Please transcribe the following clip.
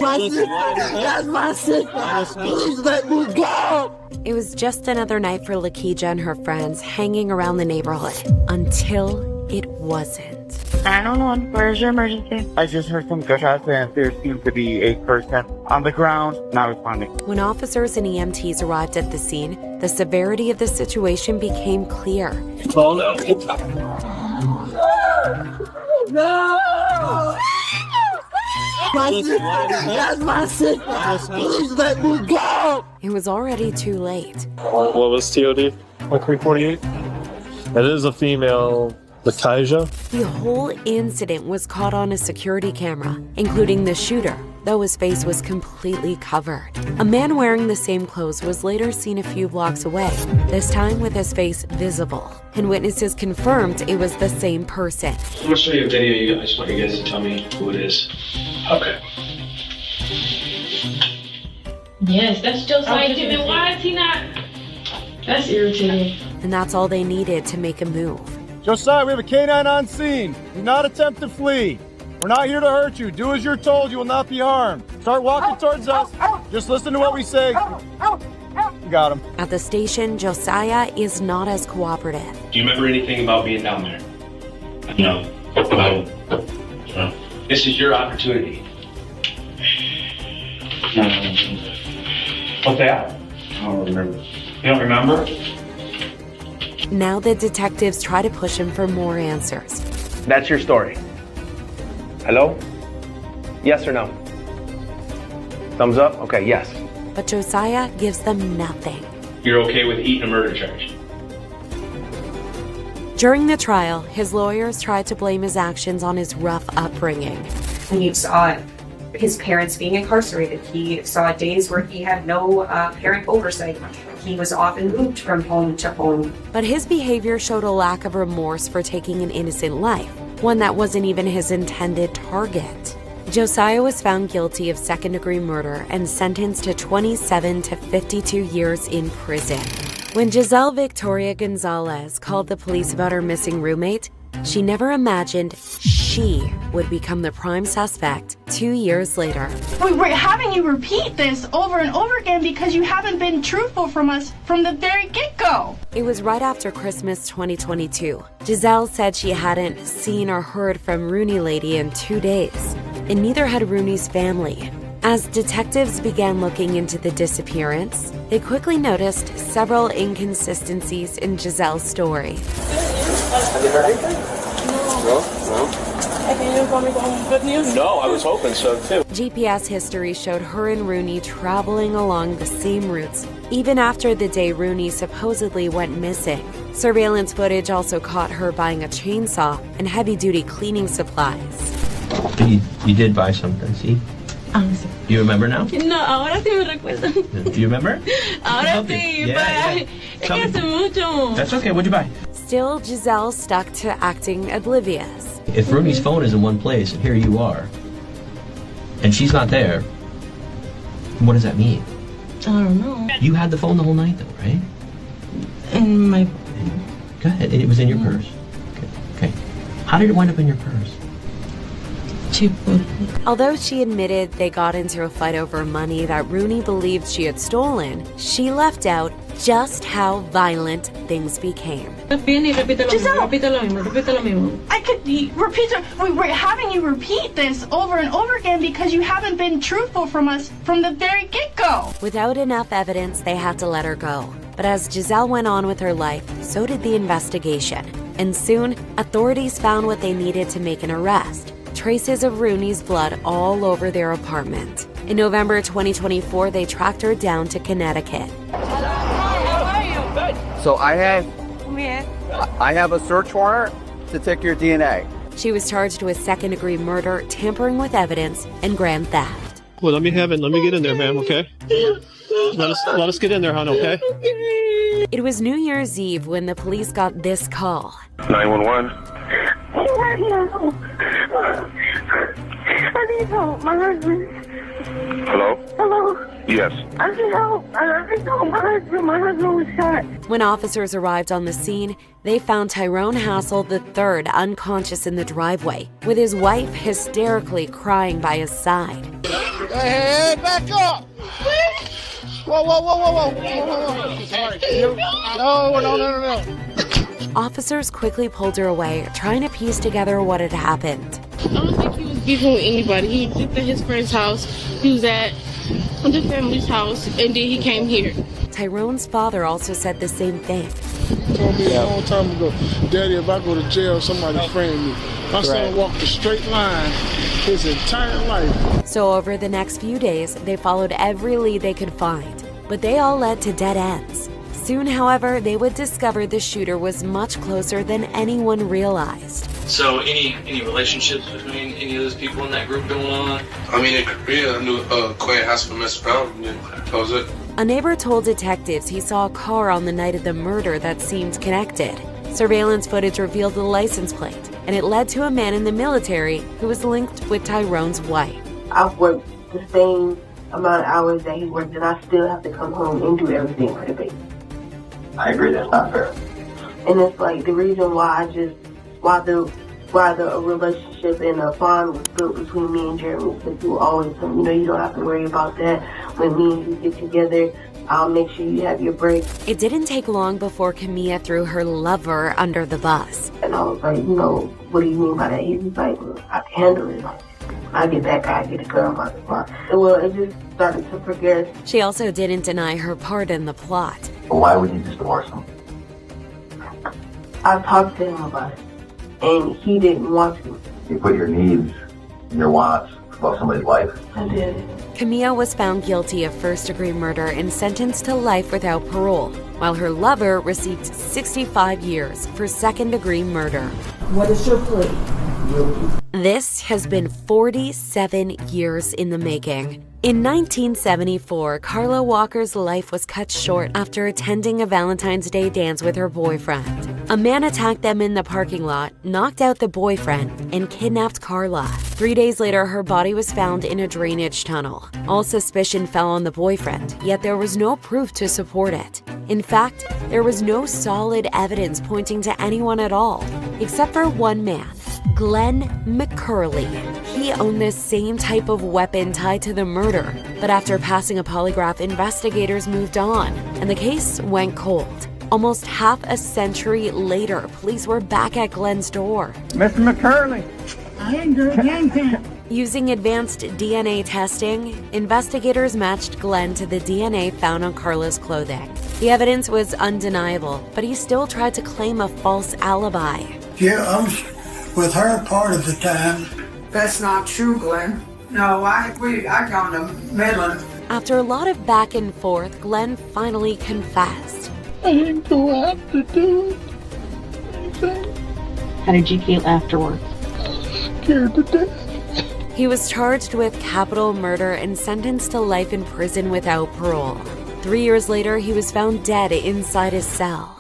My sister! That's my sister! Please let me go! It was just another night for Lakeisha and her friends hanging around the neighborhood until it wasn't. 911, where's your emergency? I just heard some gunshots and there seems to be a person on the ground not responding. When officers and EMTs arrived at the scene, the severity of the situation became clear. Oh no! No! My sister! That's my sister! Please let me go! It was already too late. What was TOD? Like 348? It is a female, Lakeisha. The whole incident was caught on a security camera, including the shooter, though his face was completely covered. A man wearing the same clothes was later seen a few blocks away, this time with his face visible, and witnesses confirmed it was the same person. I'm gonna show you a video. I just want you guys to tell me who it is. Okay. Yes, that's Josiah Jimmy. Why is he not? That's irritating. And that's all they needed to make a move. Josiah, we have a canine on scene. Do not attempt to flee. We're not here to hurt you. Do as you're told. You will not be harmed. Start walking towards us. Just listen to what we say. You got him. At the station, Josiah is not as cooperative. Do you remember anything about being down there? No. This is your opportunity. What's that? I don't remember. You don't remember? Now the detectives try to push him for more answers. That's your story. Hello? Yes or no? Thumbs up? Okay, yes. But Josiah gives them nothing. You're okay with eating a murder charge? During the trial, his lawyers tried to blame his actions on his rough upbringing. When you saw his parents being incarcerated, he saw days where he had no parent oversight. He was often moved from home to home. But his behavior showed a lack of remorse for taking an innocent life, one that wasn't even his intended target. Josiah was found guilty of second-degree murder and sentenced to 27 to 52 years in prison. When Giselle Victoria Gonzalez called the police about her missing roommate, she never imagined she would become the prime suspect 2 years later. We're having you repeat this over and over again because you haven't been truthful from us from the very get-go. It was right after Christmas 2022. Giselle said she hadn't seen or heard from Rooney Lady in 2 days, and neither had Rooney's family. As detectives began looking into the disappearance, they quickly noticed several inconsistencies in Giselle's story. Have you heard anything? No. Can you call me with good news? No, I was hoping so too. GPS history showed her and Rooney traveling along the same routes, even after the day Rooney supposedly went missing. Surveillance footage also caught her buying a chainsaw and heavy-duty cleaning supplies. You did buy something, see? Honestly. Do you remember now? No, ahora sí me recuerdo. Do you remember? Ahora sí, yeah. Es que hace mucho. That's okay, what'd you buy? Still, Giselle stuck to acting oblivious. If Rooney's phone is in one place, and here you are, and she's not there, what does that mean? I don't know. You had the phone the whole night, though, right? In my... Go ahead, it was in your purse. Okay. How did it wind up in your purse? Although she admitted they got into a fight over money that Rooney believed she had stolen, she left out just how violent things became. Giselle! I could repeat it. We're having you repeat this over and over again because you haven't been truthful from us from the very get-go. Without enough evidence, they had to let her go. But as Giselle went on with her life, so did the investigation. And soon, authorities found what they needed to make an arrest. Traces of Rooney's blood all over their apartment. In November 2024, they tracked her down to Connecticut. So I have a search warrant to take your DNA. She was charged with second-degree murder, tampering with evidence, and grand theft. Well, let me get in there, ma'am, okay? Let us get in there, hon, okay? It was New Year's Eve when the police got this call. 911. I need help. My husband. Hello? Hello. Yes. Yes. I need help. I need help. My husband was shot. When officers arrived on the scene, they found Tyrone Hassel III unconscious in the driveway, with his wife hysterically crying by his side. Hey, back up! Whoa, whoa, whoa, whoa, whoa. Sorry. No. Officers quickly pulled her away, trying to piece together what had happened. I don't think he was beefing with anybody. He was just at his friend's house. He was at the family's house, and then he came here. Tyrone's father also said the same thing. He told me a long time ago, Daddy, if I go to jail, somebody frame me. My son walked a straight line his entire life. So over the next few days, they followed every lead they could find, but they all led to dead ends. Soon, however, they would discover the shooter was much closer than anyone realized. So any relationships between any of those people in that group going on? I mean, in Korea, I knew Quay Haskell municipality, and that was it. A neighbor told detectives he saw a car on the night of the murder that seemed connected. Surveillance footage revealed the license plate, and it led to a man in the military who was linked with Tyrone's wife. I've worked the same amount of hours that he worked, and I still have to come home and do everything for the baby. I agree, that's not fair. And it's like the reason why the relationship and a bond was built between me and Jeremy, because you always, you don't have to worry about that. When me and you get together, I'll make sure you have your break. It didn't take long before Camilla threw her lover under the bus. And I was like, what do you mean by that? He was like, I can handle it. I get that guy, I get a girl by the plot. Well, it just started to progress. She also didn't deny her part in the plot. Why would you just divorce him? I talked to him about it, and he didn't want to. You put your needs and your wants above somebody's life. I did. Camilla was found guilty of first-degree murder and sentenced to life without parole, while her lover received 65 years for second-degree murder. What is your plea? This has been 47 years in the making. In 1974, Carla Walker's life was cut short after attending a Valentine's Day dance with her boyfriend. A man attacked them in the parking lot, knocked out the boyfriend, and kidnapped Carla. 3 days later, her body was found in a drainage tunnel. All suspicion fell on the boyfriend, yet there was no proof to support it. In fact, there was no solid evidence pointing to anyone at all, except for one man, Glenn McCurley. He owned the same type of weapon tied to the murder, but after passing a polygraph, investigators moved on, and the case went cold. Almost half a century later, police were back at Glenn's door. Mr. McCurley. I ain't doing anything. Using advanced DNA testing, investigators matched Glenn to the DNA found on Carla's clothing. The evidence was undeniable, but he still tried to claim a false alibi. Yeah, I was with her part of the time. That's not true, Glenn. No, I gone to Midland. After a lot of back and forth, Glenn finally confessed. I didn't go out to do anything. How did you feel afterwards? Scared to death. He was charged with capital murder and sentenced to life in prison without parole. 3 years later, he was found dead inside his cell.